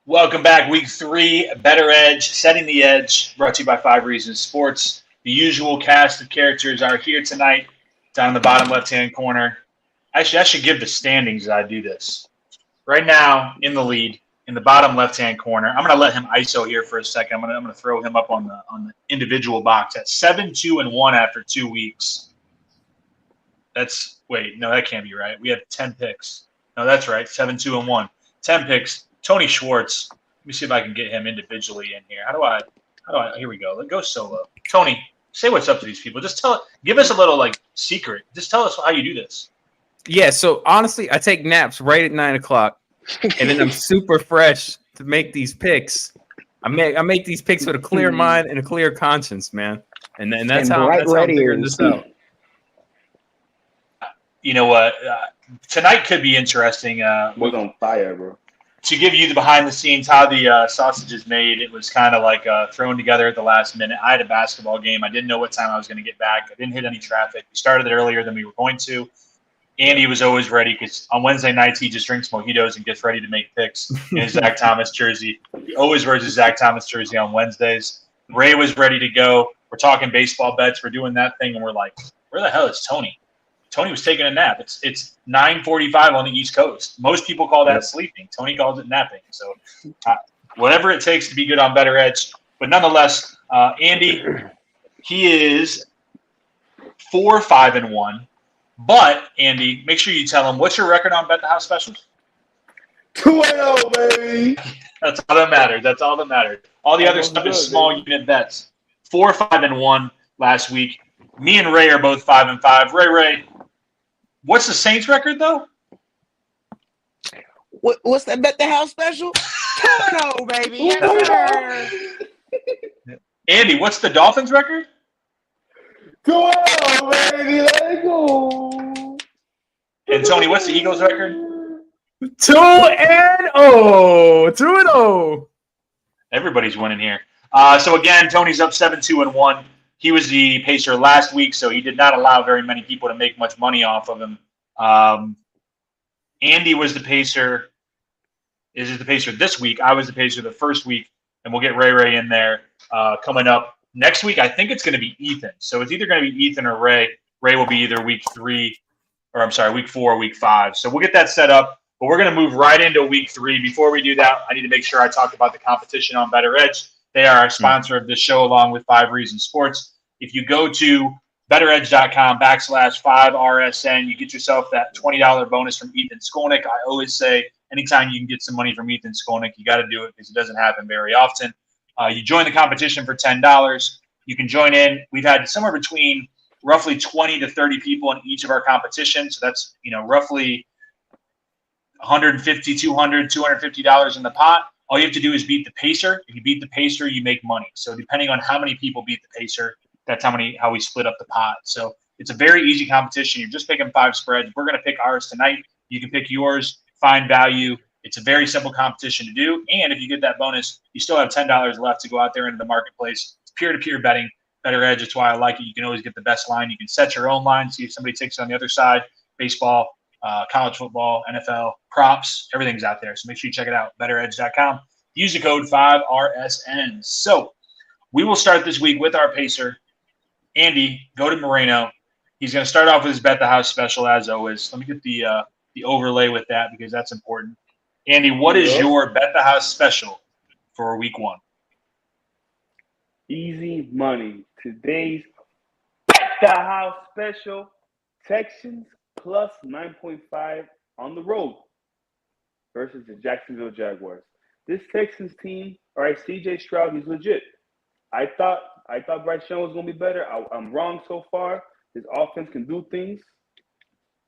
Welcome back. Week 3, Bettor Edge, Setting the Edge, brought to you by 5 Reasons Sports. The usual cast of characters are here tonight, down in the bottom left-hand corner. Actually, I should give the standings as I do this. Right now, in the lead, in the bottom left-hand corner, I'm going to let him ISO here for a second. I'm going to throw him up on the individual box at 7-2-1 after 2 weeks. No, that can't be right. We have 10 picks. No, that's right, 7-2-1. 10 picks. Tony Schwartz. Let me see if I can get him individually in here. How do I? Here we go. Let's go solo. Tony, say what's up to these people. Just give us a little secret. Just tell us how you do this. Yeah. So honestly, I take naps right at 9 o'clock, and then I'm super fresh to make these picks. I make these picks with a clear mind and a clear conscience, man. And that's how I'm figuring this out. You know what? Tonight could be interesting. We're on fire, bro. To give you the behind the scenes, how the sausage is made, it was kind of like thrown together at the last minute. I had a basketball game. I didn't know what time I was going to get back. I didn't hit any traffic. We started it earlier than we were going to. Andy was always ready because on Wednesday nights he just drinks mojitos and gets ready to make picks in his Zach Thomas jersey. He always wears his Zach Thomas jersey on Wednesdays. Ray was ready to go. We're talking baseball bets. We're doing that thing, and we're like, where the hell is Tony? Tony was taking a nap. It's 9:45 on the East Coast. Most people call that sleeping. Tony calls it napping. So whatever it takes to be good on Bettor Edge. But nonetheless, Andy, he is 4-5-1. But, Andy, make sure you tell him, what's your record on Bet the House Specials? 2-0, baby. That's all that matters. That's all that matters. All the other stuff is small unit bets. 4-5-1 last week. Me and Ray are both 5-5. Ray, what's the Saints record though? What's that Bet the House special? 2-0, baby. Yes, sir. Andy, what's the Dolphins record? 2-0, baby. Let's go. And Tony, what's the Eagles record? 2-0. 2-0. Everybody's winning here. So again, Tony's up 7-2-1. He was the pacer last week, so he did not allow very many people to make much money off of him. Andy was the pacer. Is the pacer this week? I was the pacer the first week, and we'll get Ray in there coming up next week. I think it's going to be Ethan. So it's either going to be Ethan or Ray. Ray will be either week 4 or week 5. So we'll get that set up. But we're going to move right into week 3. Before we do that, I need to make sure I talk about the competition on Bettor Edge. They are our sponsor of this show along with 5 Reasons Sports. If you go to bettoredge.com/5RSN, you get yourself that $20 bonus from Ethan Skolnick. I always say anytime you can get some money from Ethan Skolnick, you got to do it because it doesn't happen very often. You join the competition for $10. You can join in. We've had somewhere between roughly 20 to 30 people in each of our competitions. So that's, roughly $150, $200, $250 in the pot. All you have to do is beat the pacer. If you beat the pacer, you make money. So depending on how many people beat the pacer, that's how we split up the pot. So it's a very easy competition. You're just picking 5 spreads. We're going to pick ours tonight. You can pick yours, find value. It's a very simple competition to do. And if you get that bonus, you still have $10 left to go out there into the marketplace. It's peer-to-peer betting. Bettor Edge, that's why I like it. You can always get the best line. You can set your own line, see if somebody takes it on the other side. Baseball, college football, NFL, props, everything's out there. So make sure you check it out, bettoredge.com. Use the code 5RSN. So we will start this week with our pacer. Andy, go to Moreno. He's going to start off with his Bet the House special, as always. Let me get the overlay with that because that's important. Andy, what is your Bet the House special for week 1? Easy money. Today's Bet the House special, Texans plus 9.5 on the road versus the Jacksonville Jaguars. This Texans team, all right, CJ Stroud, he's legit. I thought Bryce Young was going to be better. I'm wrong so far. His offense can do things.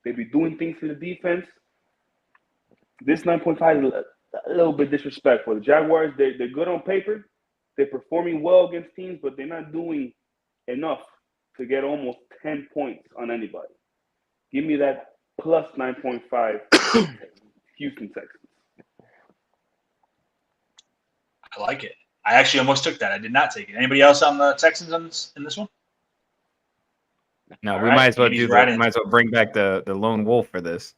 They be doing things to the defense. This 9.5 is a little bit disrespectful. The Jaguars, they're good on paper. They're performing well against teams, but they're not doing enough to get almost 10 points on anybody. Give me that plus 9.5 Houston Texans. I like it. I actually almost took that. I did not take it. Anybody else on the Texans in this one? No, we might as well might as well bring back the lone wolf for this.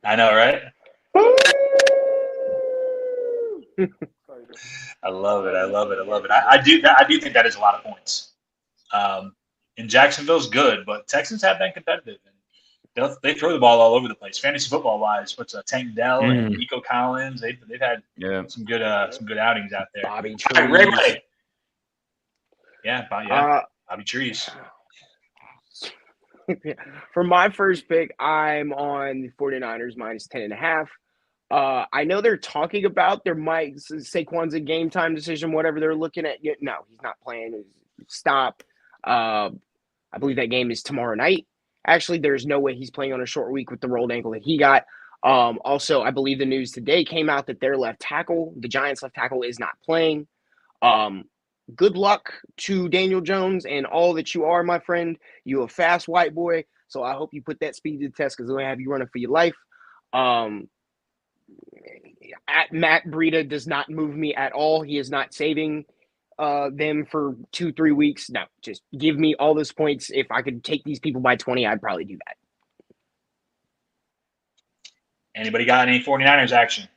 I know, right? I love it. I love it. I love it. I do think that is a lot of points. And Jacksonville's good, but Texans have been competitive. And they throw the ball all over the place. Fantasy football wise, what's Tank Dell and Nico Collins? They've had some good outings out there. Bobby All right, Trees. Ray. Yeah, Bobby Trees. For my first pick, I'm on the 49ers minus 10.5. I know they're talking about Saquon's a game time decision, whatever they're looking at. No, he's not playing. Stop. I believe that game is tomorrow night. Actually, there's no way he's playing on a short week with the rolled ankle that he got. Also, I believe the news today came out that their left tackle, the Giants' left tackle, is not playing. Good luck to Daniel Jones and all that you are, my friend. You a fast white boy, so I hope you put that speed to the test because they're going to have you running for your life. Matt Breida does not move me at all. He is not saving them for 2-3 weeks. No, just give me all those points. If I could take these people by 20, I'd probably do that. Anybody got any 49ers action?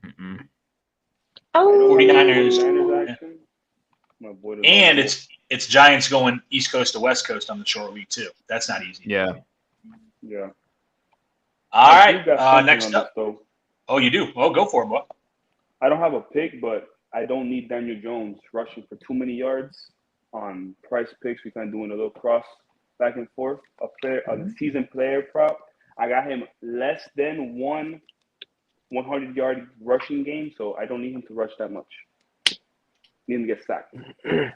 Mm-mm. 49ers action. My boy and it's Giants going East Coast to West Coast on the short week too. That's not easy. Yeah. Yeah. All right. Next up. Though. Oh, you do? Oh, go for it, boy. I don't have a pick, but I don't need Daniel Jones rushing for too many yards on price picks. We kind of doing a little cross back and forth. A season player prop. I got him less than 100-yard rushing game, so I don't need him to rush that much. Need him to get sacked. I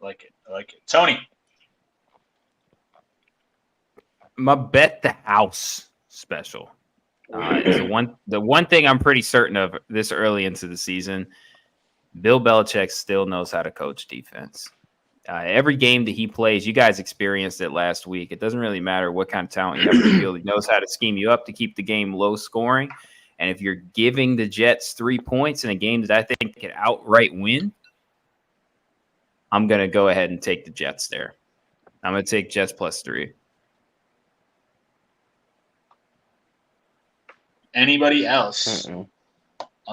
like it. Tony. My bet the house special. Is the one thing I'm pretty certain of this early into the season. Bill Belichick still knows how to coach defense. Every game that he plays, you guys experienced it last week. It doesn't really matter what kind of talent you have in the field. He knows how to scheme you up to keep the game low scoring. And if you're giving the Jets 3 points in a game that I think could outright win, I'm going to go ahead and take the Jets there. I'm going to take Jets +3. Anybody else on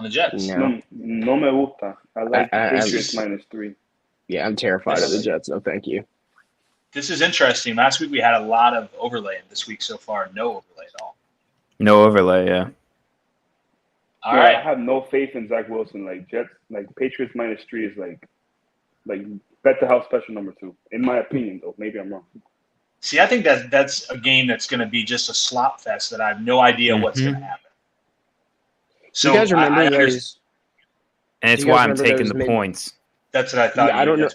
the Jets? No. No me gusta. I like Patriots -3. Yeah, I'm terrified of the Jets. No, thank you. This is interesting. Last week we had a lot of overlay, and this week so far, no overlay at all. No overlay, yeah. All right. I have no faith in Zach Wilson. Like Jets, like Patriots -3 is like bet the house special number 2. In my opinion, though, maybe I'm wrong. See, I think that's a game that's going to be just a slop fest that I have no idea what's going to happen. So you guys remember those? And it's why I'm taking the points. That's what I thought. Yeah, I don't know.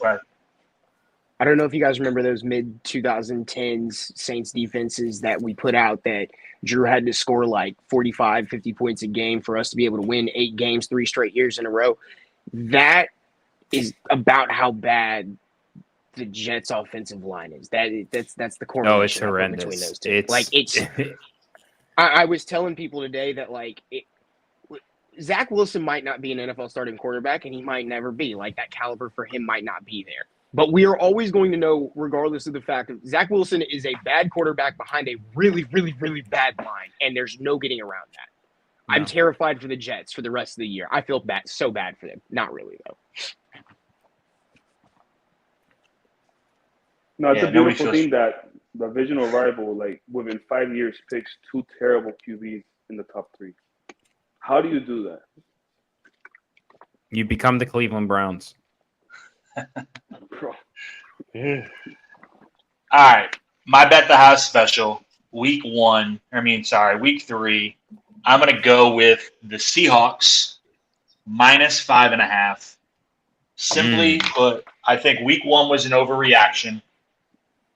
I don't know if you guys remember those mid-2010s Saints defenses that we put out that Drew had to score like 45, 50 points a game for us to be able to win 8 games 3 straight years in a row. That is about how bad the Jets' offensive line is. That's the correlation. Oh, it's horrendous. Between those two. I was telling people today that Zach Wilson might not be an NFL starting quarterback, and he might never be. Like, that caliber for him might not be there. But we are always going to know, regardless of the fact that Zach Wilson is a bad quarterback behind a really, really, really bad line, and there's no getting around that. No. I'm terrified for the Jets for the rest of the year. I feel so bad for them. Not really, though. No, it's a beautiful thing that the divisional rival, like, within 5 years, picks 2 terrible QBs in the top 3. How do you do that? You become the Cleveland Browns. All right. My bet the house special, week 3. I'm going to go with the Seahawks -5.5. Simply put, I think week 1 was an overreaction.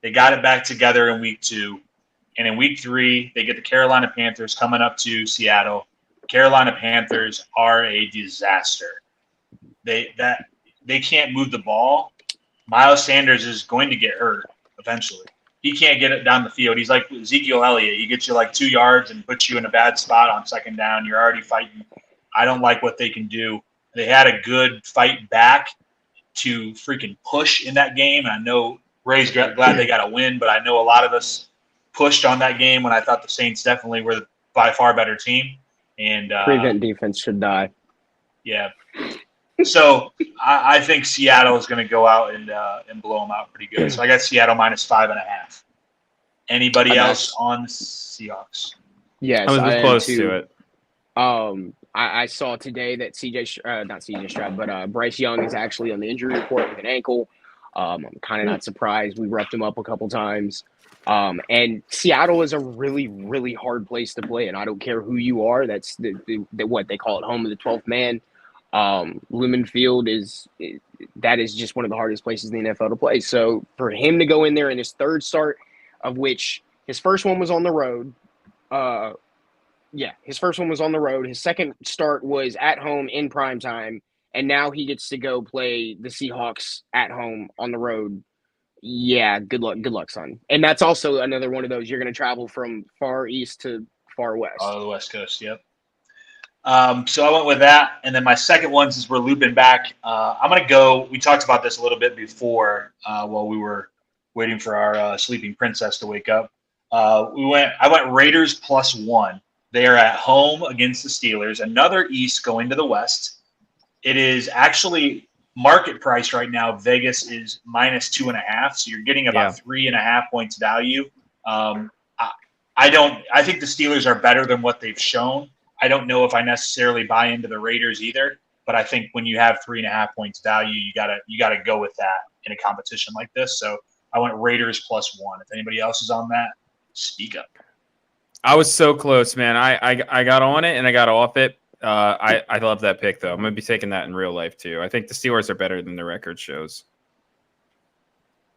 They got it back together in week 2. And in week 3, they get the Carolina Panthers coming up to Seattle. Carolina Panthers are a disaster. They can't move the ball. Miles Sanders is going to get hurt eventually. He can't get it down the field. He's like Ezekiel Elliott. He gets you like 2 yards and puts you in a bad spot on second down. You're already fighting. I don't like what they can do. They had a good fight back to freaking push in that game. I know Ray's glad they got a win, but I know a lot of us pushed on that game when I thought the Saints definitely were the by far better team. And prevent defense should die. Yeah. So I think Seattle is going to go out and blow them out pretty good. So I got Seattle minus 5.5. Anybody else on the Seahawks? Yes, I was am close too. to it. I saw today that not CJ Stroud, but Bryce Young is actually on the injury report with an ankle. I'm kind of not surprised. We roughed him up a couple times. And Seattle is a really, really hard place to play, and I don't care who you are. That's what they call it, home of the 12th man. Lumen Field is just one of the hardest places in the NFL to play. So for him to go in there in his third start, of which his first one was on the road, his first one was on the road. His second start was at home in prime time, and now he gets to go play the Seahawks at home on the road. Yeah, good luck, son. And that's also another one of those you're going to travel from far east to far west. Oh, the West Coast, yep. So I went with that, and then my second one, since we're looping back, I'm going to go. We talked about this a little bit before while we were waiting for our sleeping princess to wake up. I went Raiders +1. They are at home against the Steelers. Another East going to the West. It is actually market price right now. Vegas is minus 2.5, so you're getting about 3.5 points value. I think the Steelers are better than what they've shown. I don't know if I necessarily buy into the Raiders either, but I think when you have 3.5 points value, you gotta go with that in a competition like this. So I went Raiders +1. If anybody else is on that, speak up. I was so close, man. I got on it and I got off it. I love that pick though. I'm gonna be taking that in real life too. I think the Steelers are better than the record shows.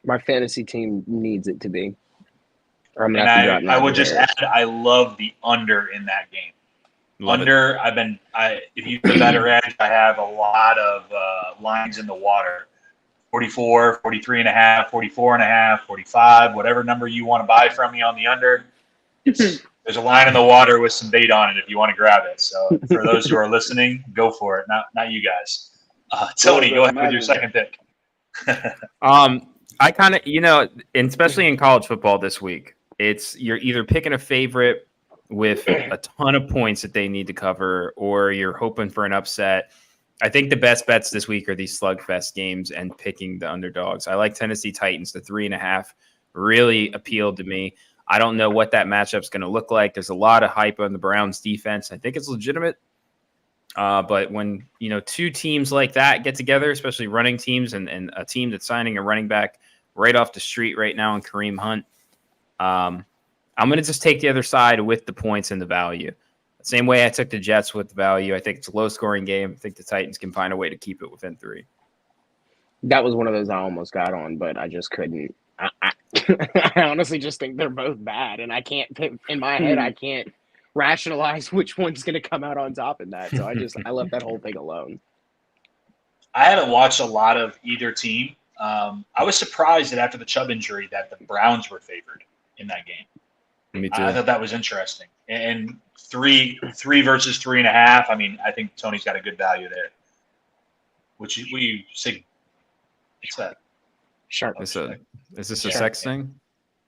My fantasy team needs it to be. Or I'm gonna have to drop I would just add, I love the under in that game. Love under, it. If you do Bettor Edge, I have a lot of lines in the water. 44, 43.5, 44.5, 45, whatever number you want to buy from me on the under. There's a line in the water with some bait on it if you want to grab it. So for those who are listening, go for it. Not you guys. Tony, go ahead with your second pick. I kind of, especially in college football this week, you're either picking a favorite with a ton of points that they need to cover, or you're hoping for an upset. I think the best bets this week are these slugfest games and picking the underdogs. I like Tennessee Titans. The 3.5 really appealed to me. I don't know what that matchup's going to look like. There's a lot of hype on the Browns defense. I think it's legitimate. But when, two teams like that get together, especially running teams and a team that's signing a running back right off the street right now in Kareem Hunt, I'm going to just take the other side with the points and the value. Same way I took the Jets with the value. I think it's a low-scoring game. I think the Titans can find a way to keep it within 3. That was one of those I almost got on, but I just couldn't. I honestly just think they're both bad, and I can't pick, in my head, I can't rationalize which one's going to come out on top in that. So I left that whole thing alone. I haven't watched a lot of either team. I was surprised that after the Chubb injury that the Browns were favored in that game. Me too. I thought that was interesting. And 3 versus 3.5. I mean, I think Tony's got a good value there. What you say? What's that? Sharp. Is this a sex thing?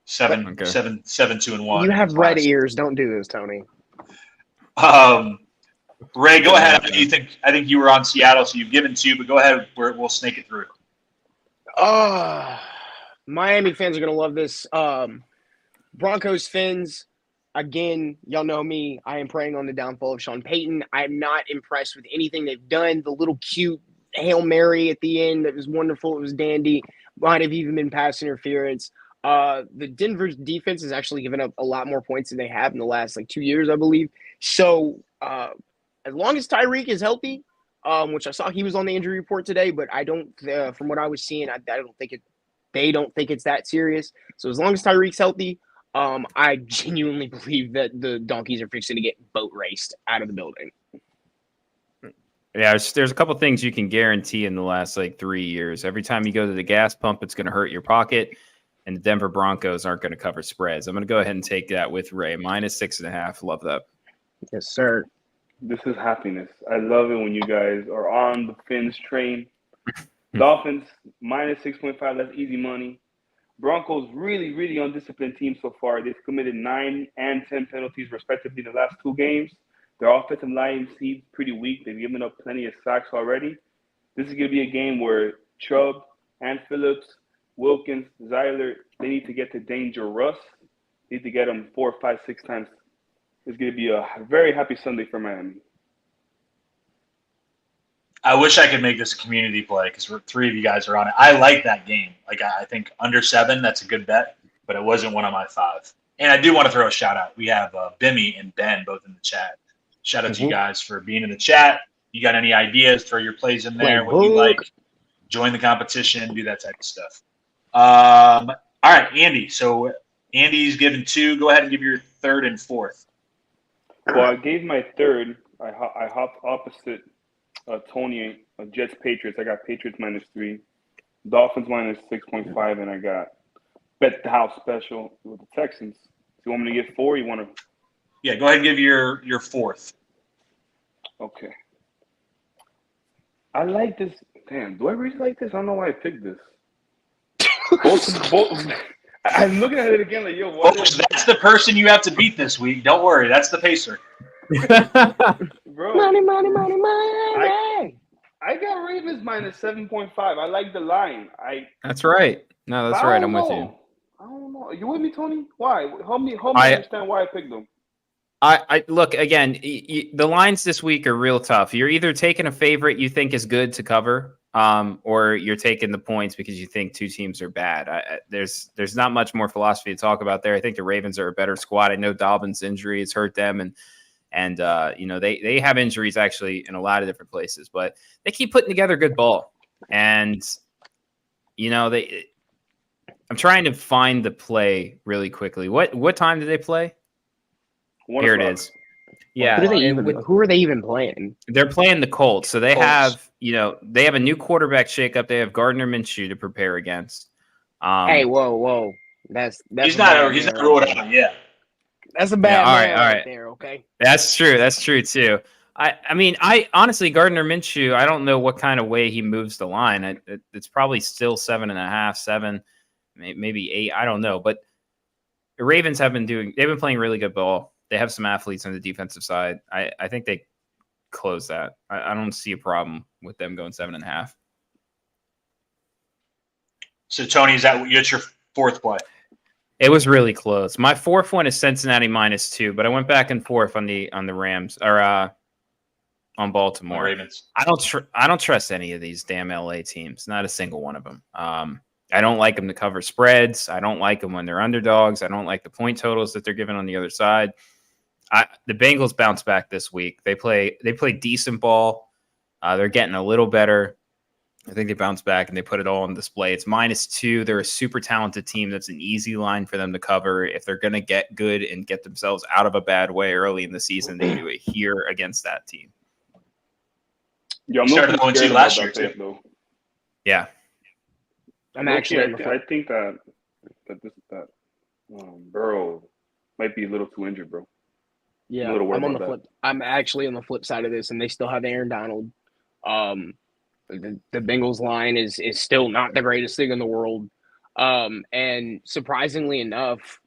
7, Okay. 7, 2 and 1. You have red ears. Don't do this, Tony. Ray, go ahead. I think you were on Seattle, so you've given 2, but go ahead. We'll snake it through. Miami fans are gonna love this. Broncos Fins. Again, y'all know me. I am preying on the downfall of Sean Payton. I'm not impressed with anything they've done. The little cute Hail Mary at the end, that was wonderful. It was dandy. Might have even been pass interference. The Denver's defense has actually given up a lot more points than they have in the last 2 years, I believe. So as long as Tyreek is healthy, which I saw he was on the injury report today, but I don't, from what I was seeing, I don't think they don't think it's that serious. So as long as Tyreek's healthy, I genuinely believe that the Donkeys are fixing to get boat raced out of the building. Yeah, there's a couple things you can guarantee in the last 3 years. Every time you go to the gas pump, it's going to hurt your pocket, and the Denver Broncos aren't going to cover spreads. I'm going to go ahead and take that with Ray. minus 6.5. Love that. Yes, sir. This is happiness. I love it when you guys are on the Fins train. Dolphins, minus 6.5. That's easy money. Broncos, really, really undisciplined team so far. They've committed 9 and 10 penalties, respectively, in the last 2 games. Their offensive line seems pretty weak. They've given up plenty of sacks already. This is going to be a game where Chubb and Phillips, Wilkins, Zeiler, they need to get to dangerous. They need to get them 4, 5, 6 times. It's going to be a very happy Sunday for Miami. I wish I could make this a community play because 3 of you guys are on it. I like that game. Like, I think under 7, that's a good bet, but it wasn't one of my 5. And I do want to throw a shout out. We have Bimmy and Ben both in the chat. Shout out to you guys for being in the chat. You got any ideas? Throw your plays in there. What you like? Join the competition. Do that type of stuff. All right, Andy. So Andy's given 2. Go ahead and give your 3rd and 4th. Well, I gave my 3rd. I hopped opposite Tony, Jets Patriots. I got Patriots -3, Dolphins -6.5, and I got Bet the House special with the Texans. Do you want me to get 4? You want to? Yeah, go ahead and give your 4th. Okay. I like this. Damn, do I really like this? I don't know why I picked this. both, I'm looking at it again like, yo, what Folks, that's the person you have to beat this week. Don't worry, that's the pacer. Bro, Money. I got Ravens -7.5. I like the line. That's right. No, that's right. I'm with you. I don't know. You with me, Tony? Why? Help me understand why I picked them. I look again. The lines this week are real tough. You're either taking a favorite you think is good to cover, or you're taking the points because you think 2 teams are bad. There's not much more philosophy to talk about there. I think the Ravens are a better squad. I know Dobbins' injury has hurt them, and they have injuries actually in a lot of different places, but they keep putting together good ball. And I'm trying to find the play really quickly. What time do they play? Here it is. Yeah. Who are they even playing? They're playing the Colts. So they Colts. have a new quarterback shakeup. They have Gardner Minshew to prepare against. Hey, whoa. That's he's not ruled out yet. That's a bad all right. right there, okay? That's true too. I honestly, Gardner Minshew, I don't know what kind of way he moves the line. It's probably still 7.5, 7, maybe 8. I don't know. But the Ravens they've been playing really good ball. They have some athletes on the defensive side. I think they close that. I don't see a problem with them going 7.5. So Tony, it's your 4th play? It was really close. My 4th one is Cincinnati -2, but I went back and forth on the Rams or on Baltimore. Ravens. I don't trust any of these damn LA teams. Not a single one of them. I don't like them to cover spreads. I don't like them when they're underdogs. I don't like the point totals that they're giving on the other side. The Bengals bounce back this week. They play decent ball. They're getting a little better. I think they bounce back and they put it all on display. It's -2. They're a super talented team. That's an easy line for them to cover. If they're going to get good and get themselves out of a bad way early in the season, they do it here against that team. Yeah, I'm started 0-2 last year, too. too. Yeah. I'm actually. I think that Burrow might be a little too injured, bro. Yeah, I'm a little worried I'm on the about flip. I'm actually on the flip side of this, and they still have Aaron Donald. The Bengals line is still not the greatest thing in the world. And surprisingly enough,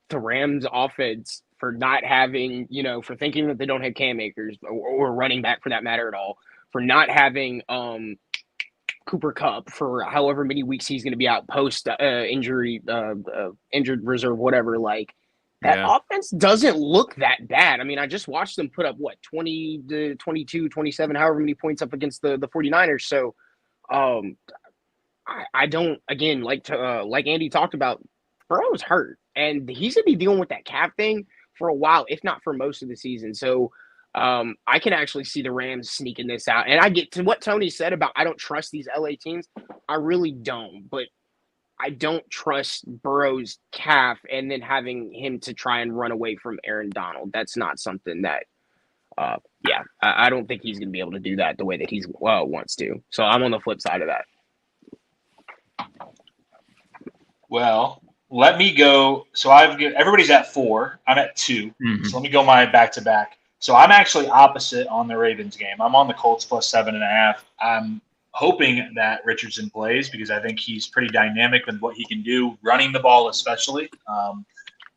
the Rams offense, for not having, for thinking that they don't have Cam Akers or running back for that matter at all, for not having Cooper Kupp for however many weeks he's going to be out post injury, injured reserve, whatever, like that offense doesn't look that bad. I mean, I just watched them put up 20 to 22, 27, however many points up against the 49ers. So I don't, again, like Andy talked about, Burrow's hurt and he's going to be dealing with that calf thing for a while, if not for most of the season. So I can actually see the Rams sneaking this out. And I get to what Tony said about I don't trust these LA teams. I really don't. But I don't trust Burrow's calf and then having him to try and run away from Aaron Donald. That's not something that, I don't think he's going to be able to do that the way that he wants to. So I'm on the flip side of that. Well, let me go. So everybody's at 4. I'm at 2. Mm-hmm. So let me go my back-to-back. So I'm actually opposite on the Ravens game. I'm on the Colts plus 7.5. I'm hoping that Richardson plays because I think he's pretty dynamic with what he can do, running the ball especially,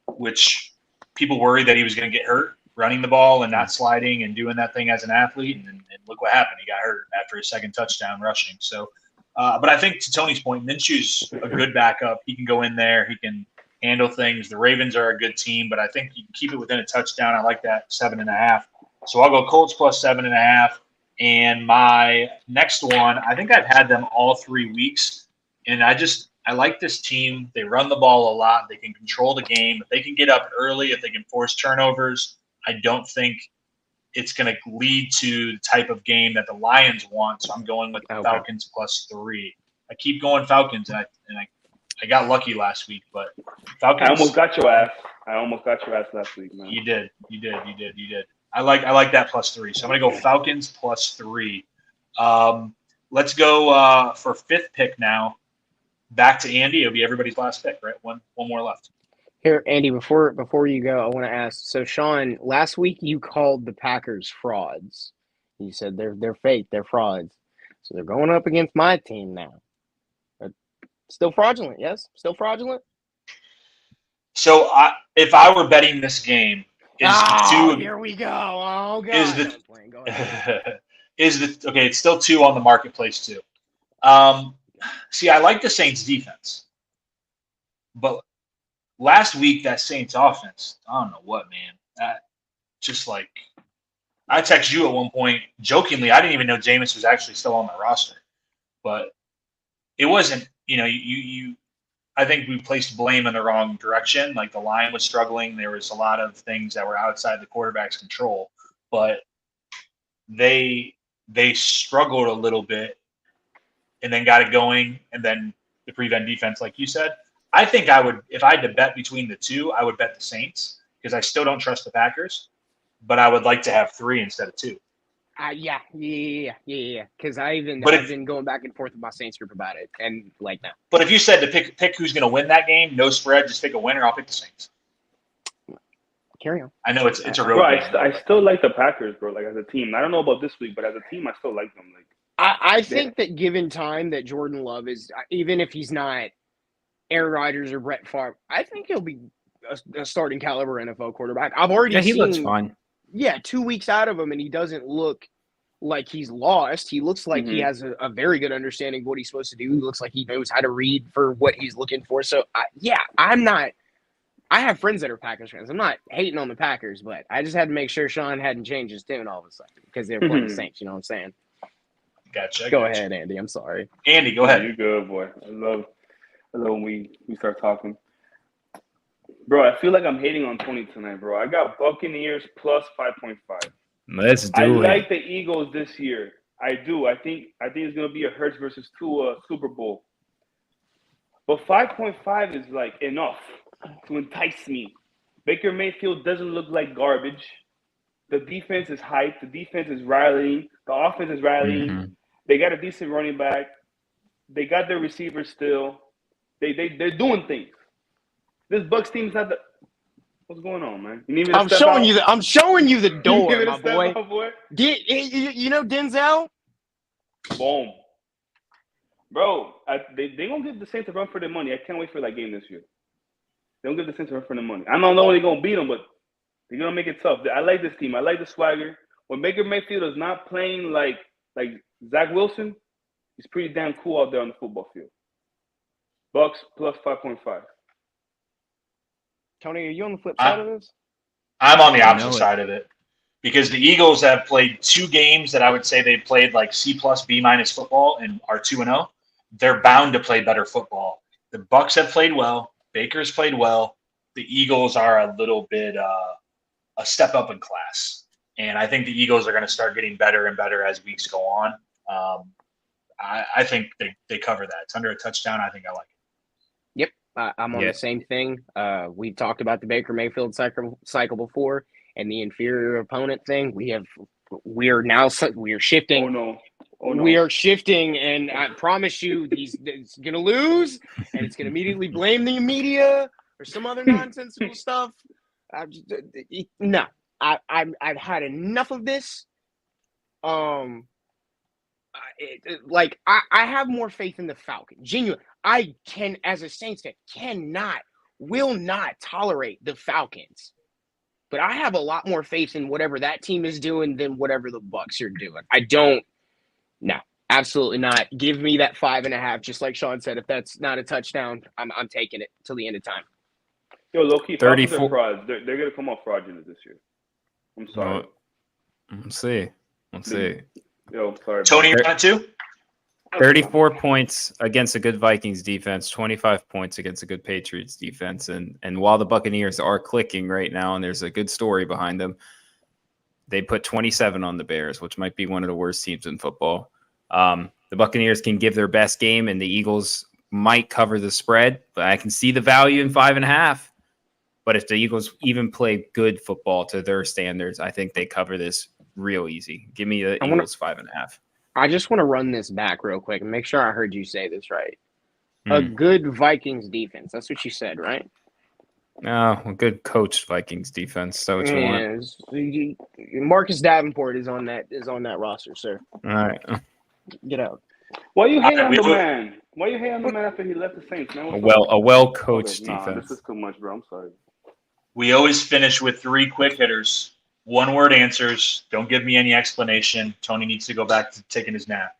which people worried that he was going to get hurt. running the ball and not sliding and doing that thing as an athlete. And look what happened. He got hurt after his second touchdown rushing. So, but I think to Tony's point, Minshew's a good backup. He can go in there. He can handle things. The Ravens are a good team, but I think you can keep it within a touchdown. I like that 7.5. So I'll go Colts plus 7.5. And my next one, I think I've had them all 3 weeks. And I like this team. They run the ball a lot. They can control the game. If they can get up early, if they can force turnovers, I don't think it's going to lead to the type of game that the Lions want. So I'm going with the Falcons plus 3. I keep going Falcons, and I got lucky last week, but Falcons. I almost got your ass. Last week, man. You did. I like that plus 3. So I'm going to go Falcons plus 3. Let's go for 5th pick now. Back to Andy. It'll be everybody's last pick, right? One more left. Here, Andy, before you go, I want to ask. So, Sean, last week you called the Packers frauds. You said they're fake, they're frauds. So they're going up against my team now. Still fraudulent, yes? Still fraudulent? So if I were betting this game, here we go. Oh god. Go ahead. It's still 2 on the marketplace too. See, I like the Saints defense, but last week that Saints offense, I don't know what, man. I texted you at one point jokingly. I didn't even know Jameis was actually still on the roster, but it wasn't. I think we placed blame in the wrong direction. Like the line was struggling. There was a lot of things that were outside the quarterback's control, but they struggled a little bit and then got it going. And then the prevent defense, like you said, I think I would, if I had to bet between the two, I would bet the Saints because I still don't trust the Packers, but I would like to have 3 instead of 2. Yeah. Because I've been going back and forth with my Saints group about it, and like that. But if you said to pick who's going to win that game, no spread, just pick a winner, I'll pick the Saints. Carry on. I know it's a real. Bro, I still like the Packers, bro. Like as a team, I don't know about this week, but as a team, I still like them. Like I think that given time, that Jordan Love is, even if he's not Aaron Rodgers or Brett Favre, I think he'll be a starting caliber NFL quarterback. I've already he seen, looks fine. Yeah, 2 weeks out of him, and he doesn't look like he's lost. He looks like he has a very good understanding of what he's supposed to do. He looks like he knows how to read for what he's looking for. So, I have friends that are Packers fans. I'm not hating on the Packers, but I just had to make sure Sean hadn't changed his tune all of a sudden because they were playing the Saints. You know what I'm saying? Gotcha. Go ahead, Andy. I'm sorry. Andy, go ahead. You're good, boy. I love when we start talking. Bro, I feel like I'm hating on Tony tonight, bro. I got Buccaneers plus 5.5. Let's do I it. like the Eagles this year. I do. I think it's gonna be a Hurts versus Tua Super Bowl. But 5.5 is like enough to entice me. Baker Mayfield doesn't look like garbage. The defense is hyped. The defense is rallying. The offense is rallying. Mm-hmm. They got a decent running back. They got their receivers still. They're doing things. This Bucs team's not the. What's going on, man? I'm showing you the door, my boy. Out, boy. You know Denzel? Boom. Bro, they gonna give the Saints a run for their money. I can't wait for that game this year. They don't give the Saints a run for their money. I don't know when they're gonna beat them, but they're gonna make it tough. I like this team. I like the swagger. When Baker Mayfield is not playing like Zach Wilson, he's pretty damn cool out there on the football field. Bucks plus 5.5. Tony, are you on the flip side of this? I'm on the opposite side of it because the Eagles have played 2 games that I would say they played like C+, B- football and are 2-0. They're bound to play better football. The Bucks have played well. Baker's played well. The Eagles are a little bit a step up in class. And I think the Eagles are going to start getting better and better as weeks go on. I think they cover that. It's under a touchdown. I think I like it. Yep. I'm on the same thing. We've talked about the Baker Mayfield cycle before and the inferior opponent thing. We are shifting. Oh no. We are shifting, and I promise you, it's going to lose, and it's going to immediately blame the media or some other nonsensical stuff. No, I've had enough of this. I have more faith in the Falcons. Genuine. I can, as a Saints fan, will not tolerate the Falcons but I have a lot more faith in whatever that team is doing than whatever the Bucks are doing. I don't. No, absolutely not. Give me that 5.5. Just like Sean said, if that's not a touchdown, I'm taking it till the end of time. Yo, low-key, Falcons 34 are frauds. They're going to come off fraudulent this year. I'm sorry. Well, let's see. Let's see. Yo, sorry. Tony, you got it too? 34 points against a good Vikings defense, 25 points against a good Patriots defense. And while the Buccaneers are clicking right now, and there's a good story behind them, they put 27 on the Bears, which might be one of the worst teams in football. The Buccaneers can give their best game, and the Eagles might cover the spread, but I can see the value in 5.5. But if the Eagles even play good football to their standards, I think they cover this real easy. Give me the Eagles 5.5. I just want to run this back real quick and make sure I heard you say this right. A good Vikings defense. That's what you said, right? No, a good coached Vikings defense. So what you want? Marcus Davenport is on that roster, sir. All right. Get out. Why you hating on the man? Why you hating on the man after he left the Saints, man? A well-coached Nah, defense. this is too much, bro. I'm sorry. We always finish with 3 quick hitters. 1-word answers. Don't give me any explanation. Tony needs to go back to taking his nap.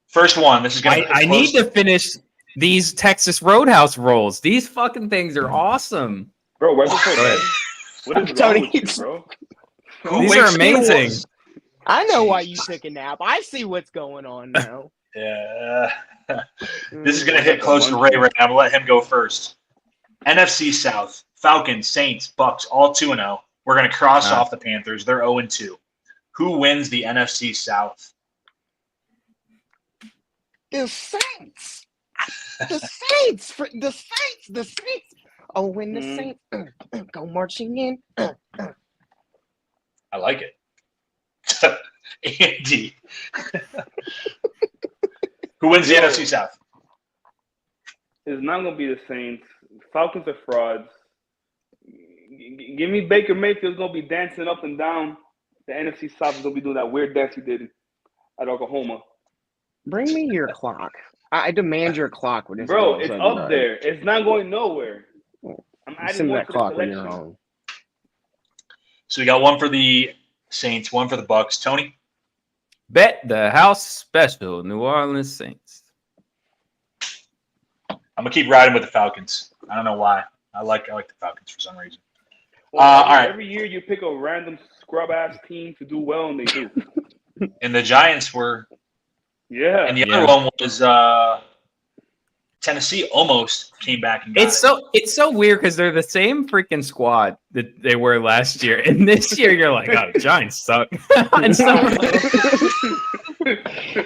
First one. This is going to. I need to finish these Texas Roadhouse rolls. These fucking things are awesome, Bro, right before bed. What is wrong with you, bro? These are amazing. I know why you took a nap. I see what's going on now. Yeah. This is going to hit close to Ray right now. I'm going to let him go first. NFC South. Falcons, Saints, Bucks, all 2-0. We're going to cross off the Panthers. They're 0-2. Who wins the NFC South? The Saints. The Saints. The Saints. The Saints. Oh, when the Saints go marching in. I like it. Andy. Who wins the NFC South? It's not going to be the Saints. Falcons are frauds. Give me Baker Mayfield's going to be dancing up and down. The NFC South is going to be doing that weird dance he did at Oklahoma. Bring me your clock. I demand your clock. When Bro, it's up there. It's not going nowhere. I'm adding more that to clock the when you're collection. home. So we got one for the Saints, one for the Bucks. Tony? Bet the house special, New Orleans Saints. I'm going to keep riding with the Falcons. I don't know why. I like the Falcons for some reason. Well, all right. Every year you pick a random scrub-ass team to do well, and they do. And the Giants were – Yeah. and the other one was Tennessee almost came back and got It's so weird because they're the same freaking squad that they were last year, and this year you're like, oh, the Giants suck. And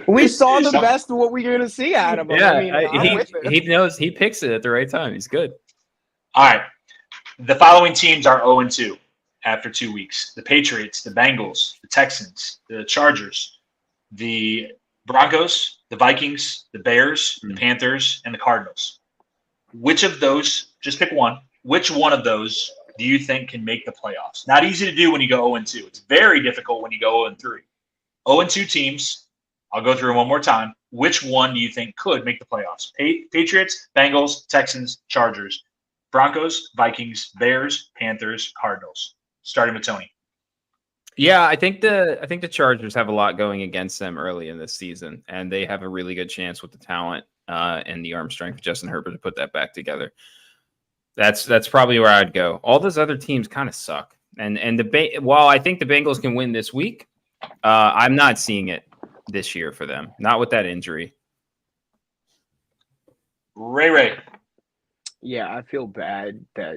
we saw the best of what we're going to see out of him. Yeah, he knows he picks it at the right time. He's good. All right. The following teams are 0-2 after 2 weeks. The Patriots, the Bengals, the Texans, the Chargers, the Broncos, the Vikings, the Bears, the Panthers, and the Cardinals. Which of those, just pick one, which one of those do you think can make the playoffs? Not easy to do when you go 0-2. It's very difficult when you go 0-3. 0-2 teams, I'll go through them one more time. Which one do you think could make the playoffs? Patriots, Bengals, Texans, Chargers, Broncos, Vikings, Bears, Panthers, Cardinals. Starting with Tony. Yeah, I think the Chargers have a lot going against them early in this season, and they have a really good chance with the talent and the arm strength of Justin Herbert to put that back together. That's probably where I'd go. All those other teams kind of suck, and while I think the Bengals can win this week, I'm not seeing it this year for them. Not with that injury. Ray. Yeah, I feel bad that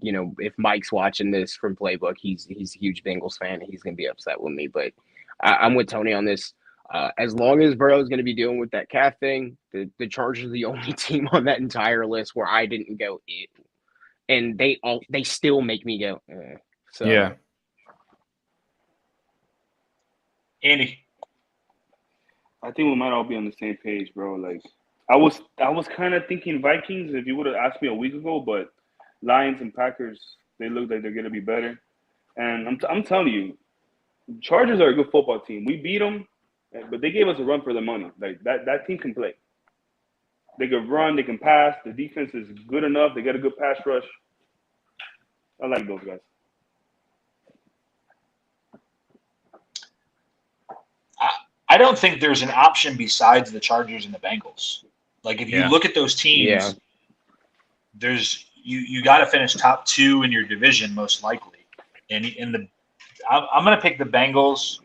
if Mike's watching this from Playbook, he's a huge Bengals fan. He's gonna be upset with me, but I'm with Tony on this. As long as Burrow's gonna be dealing with that calf thing, the Chargers are the only team on that entire list where I didn't go it, and they still make me go. So yeah, Andy. I think we might all be on the same page, bro. Like I was kind of thinking Vikings if you would have asked me a week ago, but Lions and Packers, they look like they're gonna be better. And I'm telling you, Chargers are a good football team. We beat them, but they gave us a run for the money. Like that team can play. They can run, they can pass. The defense is good enough. They got a good pass rush. I like those guys. I don't think there's an option besides the Chargers and the Bengals. Like if you look at those teams, there's you got to finish top 2 in your division most likely. And I'm going to pick the Bengals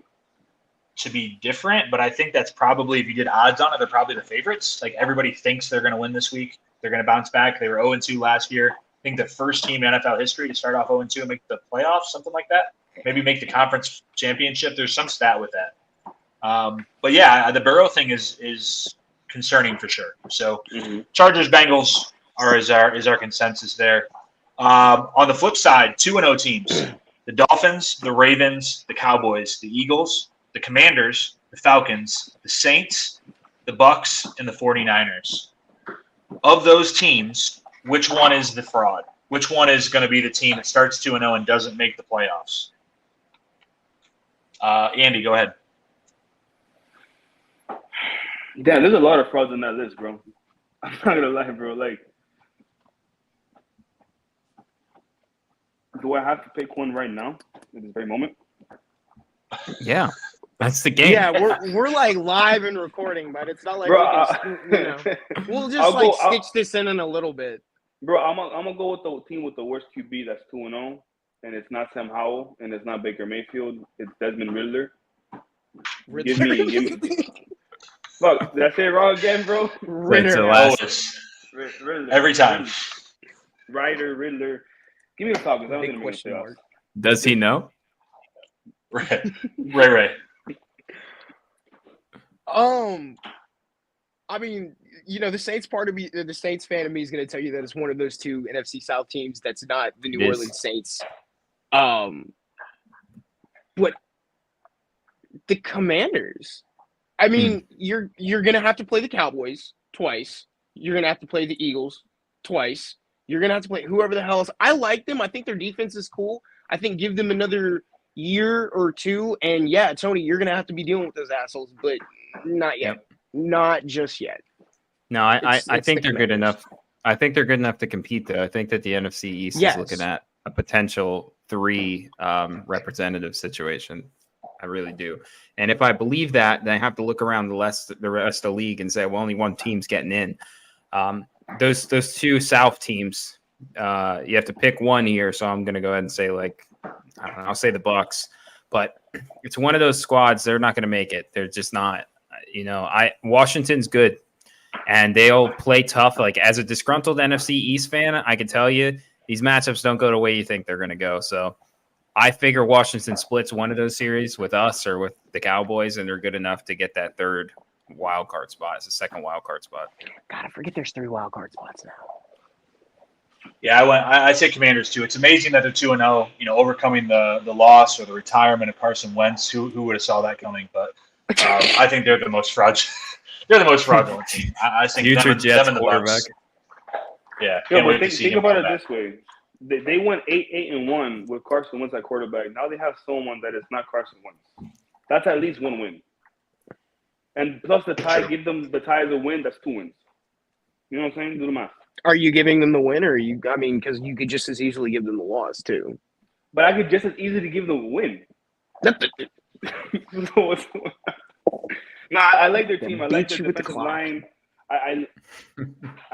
to be different, but I think that's probably, if you did odds on it, they're probably the favorites. Like everybody thinks they're going to win this week. They're going to bounce back. They were 0-2 last year. I think the first team in NFL history to start off 0-2 and make the playoffs, something like that. Maybe make the conference championship. There's some stat with that. But yeah, the Burrow thing is concerning for sure. So Chargers, Bengals is our consensus there. On the flip side, 2-0 teams: the Dolphins, the Ravens, the Cowboys, the Eagles, the Commanders, the Falcons, the Saints, the Bucks, and the 49ers. Of those teams, which one is the fraud? Which one is going to be the team that starts 2-0 and doesn't make the playoffs? Andy, go ahead. Damn, there's a lot of frauds on that list, bro. I'm not gonna lie, bro. Like, do I have to pick one right now at this very moment? Yeah, that's the game. Yeah, we're like live and recording, but it's not like Bro, we'll just stitch this in a little bit. Bro, I'm gonna go with the team with the worst QB that's 2-0, and it's not Sam Howell, and it's not Baker Mayfield. It's Desmond Riddler. Give me. Fuck, did I say it wrong again, bro? Riddler. Every time. Riddler. Give me the Falcons. I don't think question mark. Does he know? Ray. I mean, the Saints part of me, the Saints fan of me is going to tell you that it's one of those two NFC South teams that's not the New Orleans Saints. But the Commanders, I mean, you're going to have to play the Cowboys twice. You're going to have to play the Eagles twice. You're going to have to play whoever the hell else. I like them. I think their defense is cool. I think give them another year or two. And yeah, Tony, you're going to have to be dealing with those assholes, but not yet. Yep. Not just yet. No, I think they're good enough. I think they're good enough to compete, though. I think that the NFC East is looking at a potential 3 representative situation. I really do. And if I believe that, then I have to look around the rest of the league and say, well, only one team's getting in. Those 2 South teams, you have to pick one here. So I'm going to go ahead and say, I'll say the Bucks. But it's one of those squads. They're not going to make it. They're just not. Washington's good, and they'll play tough. Like, as a disgruntled NFC East fan, I can tell you these matchups don't go the way you think they're going to go. So I figure Washington splits one of those series with us or with the Cowboys, and they're good enough to get that 3rd wild card spot. It's the 2nd wild card spot. God, I forget there's 3 wild card spots now. Yeah, I say Commanders too. It's amazing that they're 2-0. Overcoming the loss or the retirement of Carson Wentz. Who would have saw that coming? But I think they're the most fraudulent. They're the most fraudulent team. I think future Jets them and the quarterback. Bucks. Yeah, but think about it this way: they went 8-1 with Carson Wentz at quarterback. Now they have someone that is not Carson Wentz. That's at least 1 win. And plus the tie, give them the tie as a win. That's 2 wins. You know what I'm saying? Do the math. Are you giving them the win, or because you could just as easily give them the loss too. But I could just as easily give them a win. I like their team. I like their defensive line. I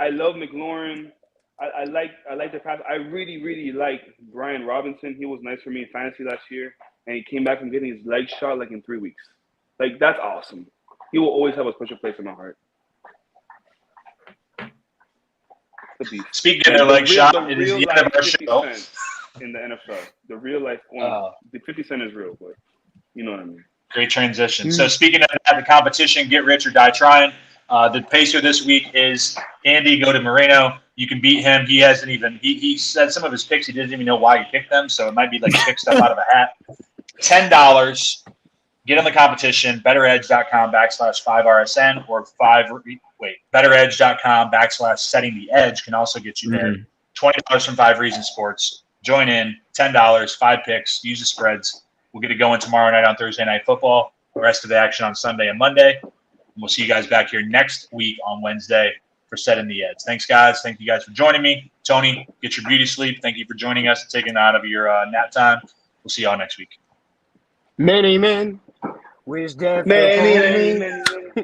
love McLaurin. I like the pass. I really, really like Brian Robinson. He was nice for me in fantasy last year, and he came back from getting his leg shot in 3 weeks. That's awesome. He will always have a special place in my heart. Speaking of their leg shot, it is the end of our show. In the NFL, the real life one, the 50 Cent is real, but you know what I mean. Great transition. Mm-hmm. So speaking of that, the competition, get rich or die trying. The pacer this week is Andy. Go to Moreno. You can beat him. He hasn't even. He said some of his picks. He didn't even know why he picked them. So it might be like he picked stuff out of a hat. $10. Get on the competition. BettorEdge.com/5RSN or BettorEdge.com/setting the edge can also get you there. $20 from 5 Reasons Sports. Join in. $10. 5 picks. Use the spreads. We'll get it going tomorrow night on Thursday Night Football. The rest of the action on Sunday and Monday. And we'll see you guys back here next week on Wednesday for Setting the Edge. Thanks, guys. Thank you guys for joining me. Tony, get your beauty sleep. Thank you for joining us and taking out of your nap time. We'll see y'all next week. Many men Wish death Many, upon many, me. many, many.